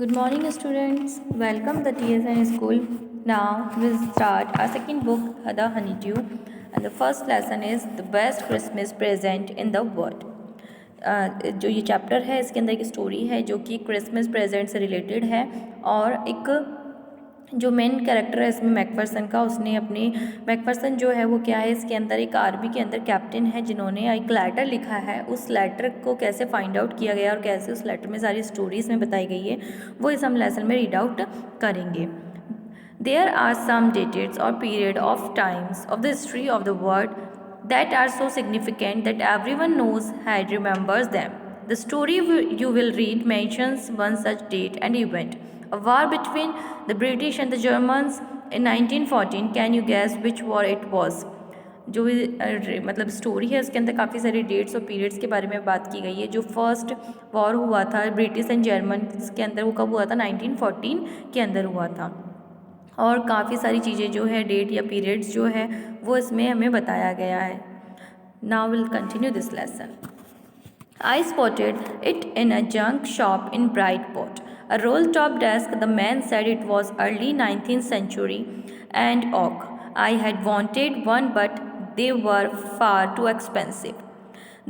Good morning, students. Welcome to the TSN school. Now we'll start our second book, The Honeydew, and the first lesson is the best Christmas present in the world. जो ये chapter है इसके अंदर एक story है जो कि Christmas present से रिलेटेड है और एक जो मेन कैरेक्टर है इसमें मैकफरसन का उसने अपनी मैकफरसन जो है वो क्या है इसके अंदर एक आर्मी के अंदर कैप्टन है जिन्होंने एक लेटर लिखा है। उस लेटर को कैसे फाइंड आउट किया गया और कैसे उस लेटर में सारी स्टोरीज में बताई गई है वो इस हम लेसन में रीड आउट करेंगे। देयर आर सम डेटेड्स और period of times of the history of the world that are so significant that everyone knows and remembers them. The story you will read mentions one such date and event, a war between the British and the Germans in 1914. Can you guess which war it was? जो मतलब story है उसके अंदर काफ़ी सारी dates और periods के बारे में बात की गई है। जो फर्स्ट वॉर हुआ था ब्रिटिश एंड जर्मन के अंदर वो कब हुआ था 1914 के अंदर हुआ था और काफ़ी सारी चीज़ें जो है डेट या पीरियड्स जो है वो इसमें हमें बताया गया है। Now will continue this lesson. I spotted it in a junk shop in Brightport. A roll-top desk, the man said it was early 19th century and oak. I had wanted one but they were far too expensive.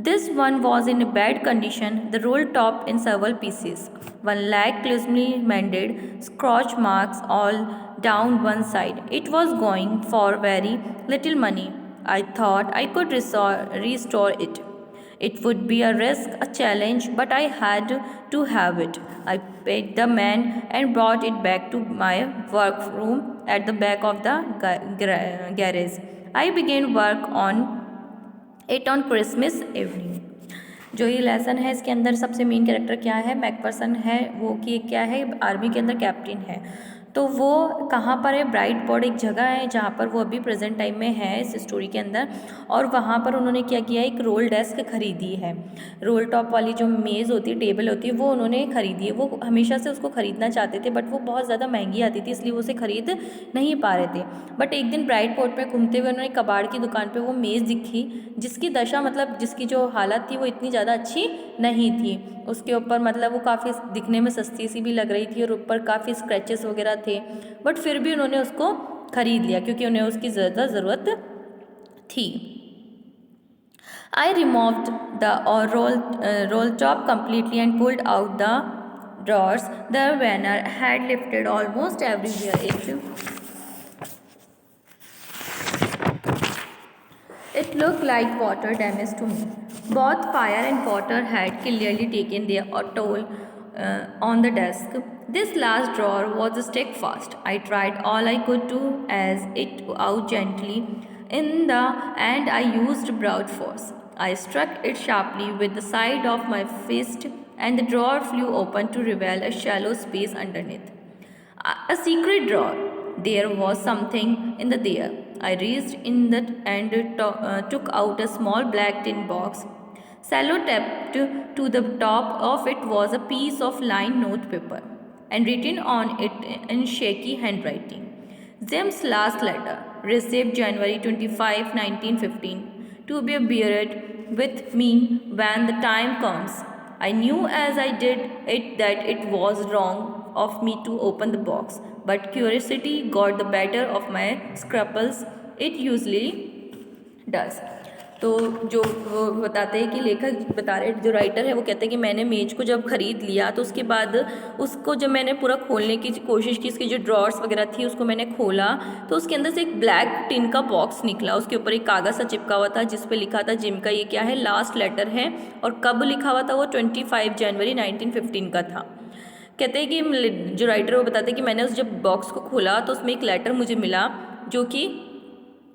This one was in bad condition, the roll top in several pieces. One leg clumsily mended, scratch marks all down one side. It was going for very little money. I thought I could restore it. It would be a risk, a challenge, but I had to have it. I paid the man and brought it back to my workroom at the back of the garage. I began work on it on Christmas evening. जो ये lesson है इसके अंदर सबसे main character क्या है McPherson है वो कि क्या है आर्मी के अंदर कैप्टन है। तो वो कहाँ पर है ब्राइटपोर्ट एक जगह है जहाँ पर वो अभी प्रेजेंट टाइम में है इस स्टोरी के अंदर और वहाँ पर उन्होंने क्या किया एक रोल डेस्क खरीदी है। रोल टॉप वाली जो मेज़ होती है टेबल होती है वो उन्होंने खरीदी है। वो हमेशा से उसको ख़रीदना चाहते थे बट वो बहुत ज़्यादा महंगी आती थी इसलिए वो उसे ख़रीद नहीं पा रहे थे। बट एक दिन ब्राइटपोर्ट में घूमते हुए उन्होंने कबाड़ की दुकान पर वो मेज़ दिखी जिसकी दशा मतलब जिसकी जो हालत थी वो इतनी ज़्यादा अच्छी नहीं थी। उसके ऊपर मतलब वो काफ़ी दिखने में सस्ती सी भी लग रही थी और ऊपर काफ़ी स्क्रैचेस वगैरह थे बट फिर भी उन्होंने उसको ख़रीद लिया क्योंकि उन्हें उसकी ज़्यादा ज़रूरत थी। I removed the roll top completely and pulled out the drawers. The banner had lifted almost everywhere. It looked like water damage to me. Both fire and water had clearly taken their toll on the desk. This last drawer was stuck fast. I tried all I could to as it out gently. In the end, I used brute force. I struck it sharply with the side of my fist, and the drawer flew open to reveal a shallow space underneath. A secret drawer. There was something in the there. I reached in that and took out a small black tin box. Sellotaped to the top of it was a piece of lined notepaper, and written on it in shaky handwriting. Jim's last letter, received January 25, 1915, to be buried with me when the time comes. I knew as I did it that it was wrong of me to open the box, but curiosity got the better of my scruples. It usually does. तो जो वो बताते हैं कि लेखक बता रहे जो राइटर है वो कहते हैं कि मैंने मेज को जब ख़रीद लिया तो उसके बाद उसको जब मैंने पूरा खोलने की कोशिश की इसकी जो ड्रॉर्स वगैरह थी उसको मैंने खोला तो उसके अंदर से एक ब्लैक टिन का बॉक्स निकला। उसके ऊपर एक कागज़ सा चिपका हुआ था जिस पे लिखा था जिम का ये क्या है लास्ट लेटर है और कब लिखा हुआ था वो 25 जनवरी 1915 का था। कहते हैं कि जो राइटर वो बताते हैं कि मैंने उस जब बॉक्स को खोला तो उसमें एक लेटर मुझे मिला जो कि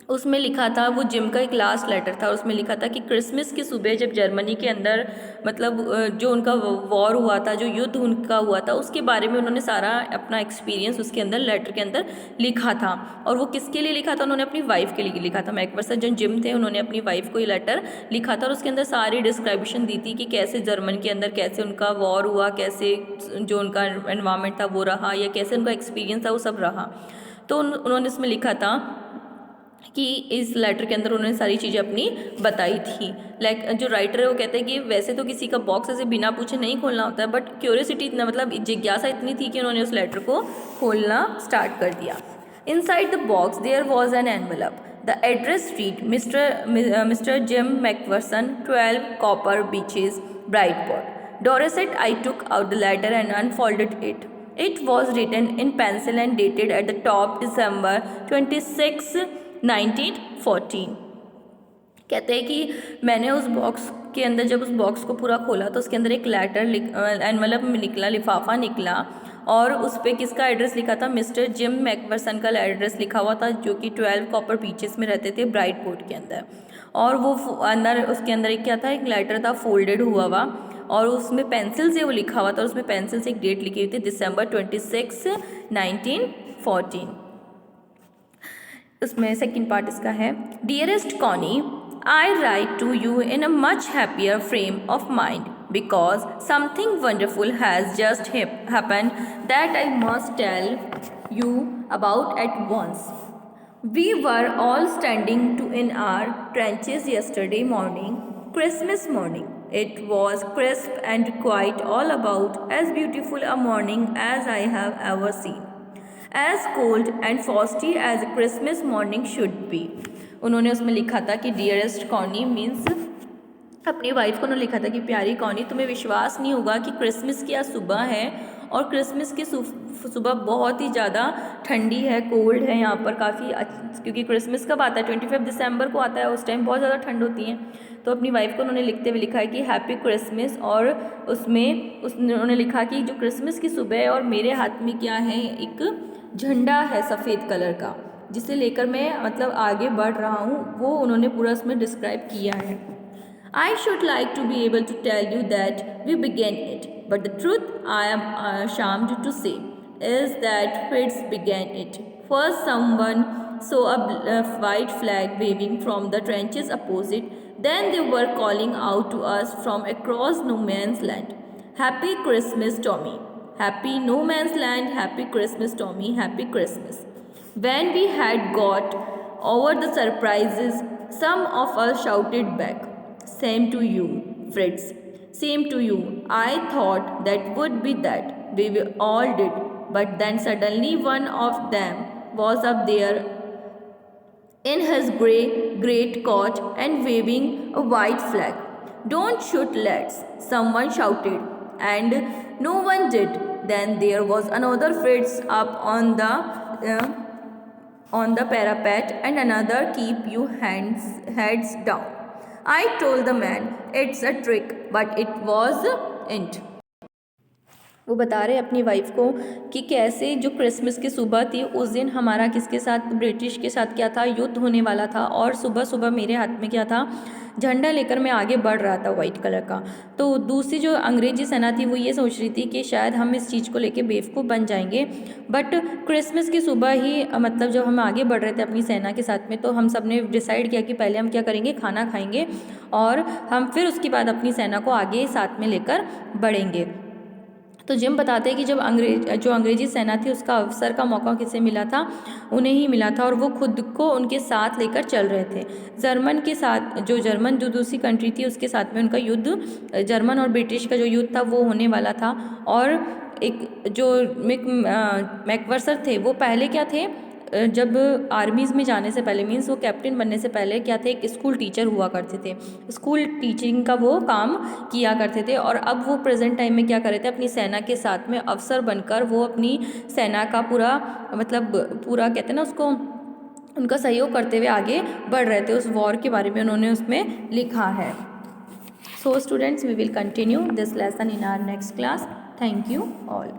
उसमें लिखा था वो जिम का एक लास्ट लेटर था। उसमें लिखा था कि क्रिसमस की सुबह जब जर्मनी के अंदर मतलब जो उनका वॉर हुआ था जो युद्ध उनका हुआ था उसके बारे में उन्होंने सारा अपना एक्सपीरियंस उसके अंदर लेटर के अंदर लिखा था। और वो किसके लिए लिखा था उन्होंने अपनी वाइफ के लिए लिखा था। मैकफरसन जो जिम थे उन्होंने अपनी वाइफ को ये लेटर लिखा था और उसके अंदर सारी डिस्क्रिप्शन दी थी कि कैसे जर्मन के अंदर कैसे उनका वॉर हुआ कैसे जो उनका एनवायरनमेंट था वो रहा या कैसे उनका एक्सपीरियंस था वो सब रहा। तो उन्होंने इसमें लिखा था कि इस लेटर के अंदर उन्होंने सारी चीज़ें अपनी बताई थी। लाइक जो राइटर है वो कहते हैं कि वैसे तो किसी का बॉक्स ऐसे बिना पूछे नहीं खोलना होता है, बट क्यूरियोसिटी इतना मतलब जिज्ञासा इतनी थी कि उन्होंने उस लेटर को खोलना स्टार्ट कर दिया। Inside the box there was an envelope. The address read mister Jim McPherson, 12 copper beeches, Brightport, Dorset. I took out the letter and unfolded it. It was written in pencil and dated at the top December 26, 1914. कहते हैं कि मैंने उस box के अंदर जब उस box को पूरा खोला तो उसके अंदर एक लेटर एनवलप में निकला, लिफाफा निकला, और उस पर किसका एड्रेस लिखा था? मिस्टर जिम मैकफर्सन का एड्रेस लिखा हुआ था, जो कि 12 कॉपर बीचेस में रहते थे, ब्राइटपोर्ट के अंदर। और वो अंदर उसके अंदर एक क्या था, एक लेटर था फोल्डेड हुआ हुआ, और उसमें पेंसिल से वो लिखा हुआ था, और उसमें पेंसिल से एक डेट लिखी हुई थी, दिसंबर 26, 1914। उसमें सेकंड पार्ट इसका है, dearest Connie, I write to you in a much happier frame of mind because something wonderful has just happened that I must tell you about at once. We were all standing in our trenches yesterday morning, Christmas morning. It was crisp and quite all about as beautiful a morning as I have ever seen. As cold and frosty as a Christmas morning should be. उन्होंने उसमें लिखा था कि dearest Connie, means अपनी wife को उन्होंने लिखा था कि प्यारी कॉनी, तुम्हें विश्वास नहीं होगा कि क्रिसमस की आज सुबह है, और क्रिसमस की सुबह बहुत ही ज़्यादा ठंडी है, कोल्ड है यहाँ पर काफ़ी, क्योंकि क्रिसमस कब आता है? 25 दिसंबर को आता है, उस टाइम बहुत ज़्यादा ठंड होती है। तो अपनी वाइफ को उन्होंने लिखते हुए लिखा है कि हैप्पी क्रिसमस, और उसमें उन्होंने लिखा कि जो क्रिसमस की सुबह है और मेरे हाथ में क्या है, एक झंडा है सफ़ेद कलर का, जिसे लेकर मैं मतलब आगे बढ़ रहा हूँ, वो उन्होंने पूरा उसमें डिस्क्राइब किया है। I should like to be able to tell you that we began it, but the truth I am ashamed to say is that Fritz began it. First someone saw a white flag waving from the trenches opposite, then they were calling out to us from across no man's land. Happy Christmas, Tommy. Happy no man's land, happy Christmas, Tommy, happy Christmas. When we had got over the surprises, some of us shouted back, same to you, Fritz, same to you. I thought that would be that. We all did. But then suddenly one of them was up there in his great coat and waving a white flag. Don't shoot, lads, someone shouted, and no one did. Then there was another Fritz up on the parapet, and another, keep your heads down. I told the man it's a trick, but it wasn't. वो बता रहे अपनी wife को कि कैसे जो Christmas की सुबह थी उस दिन हमारा किसके साथ, ब्रिटिश के साथ क्या था, युद्ध होने वाला था, और सुबह सुबह मेरे हाथ में क्या था, झंडा लेकर मैं आगे बढ़ रहा था वाइट कलर का। तो दूसरी जो अंग्रेजी सेना थी वो ये सोच रही थी कि शायद हम इस चीज़ को लेके बेवकूफ़ बन जाएंगे, बट क्रिसमस की सुबह ही मतलब जब हम आगे बढ़ रहे थे अपनी सेना के साथ में, तो हम सब ने डिसाइड किया कि पहले हम क्या करेंगे, खाना खाएंगे, और हम फिर उसके बाद अपनी सेना को आगे साथ में लेकर बढ़ेंगे। तो जिम बताते हैं कि जब अंग्रेजी सेना थी उसका अवसर का मौका किसे मिला था, उन्हें ही मिला था, और वो खुद को उनके साथ लेकर चल रहे थे। जर्मन जो दूसरी कंट्री थी उसके साथ में उनका युद्ध, जर्मन और ब्रिटिश का जो युद्ध था वो होने वाला था। और एक जो मैकफर्सन थे वो पहले क्या थे, जब आर्मीज़ में जाने से पहले, मीन्स वो कैप्टन बनने से पहले क्या थे, एक स्कूल टीचर हुआ करते थे, स्कूल टीचिंग का वो काम किया करते थे, और अब वो प्रेजेंट टाइम में क्या कर रहे थे, अपनी सेना के साथ में अफसर बनकर वो अपनी सेना का पूरा कहते हैं ना उसको, उनका सहयोग करते हुए आगे बढ़ रहे थे। उस वॉर के बारे में उन्होंने उसमें लिखा है। So students, we will continue this lesson in our next class. Thank you all.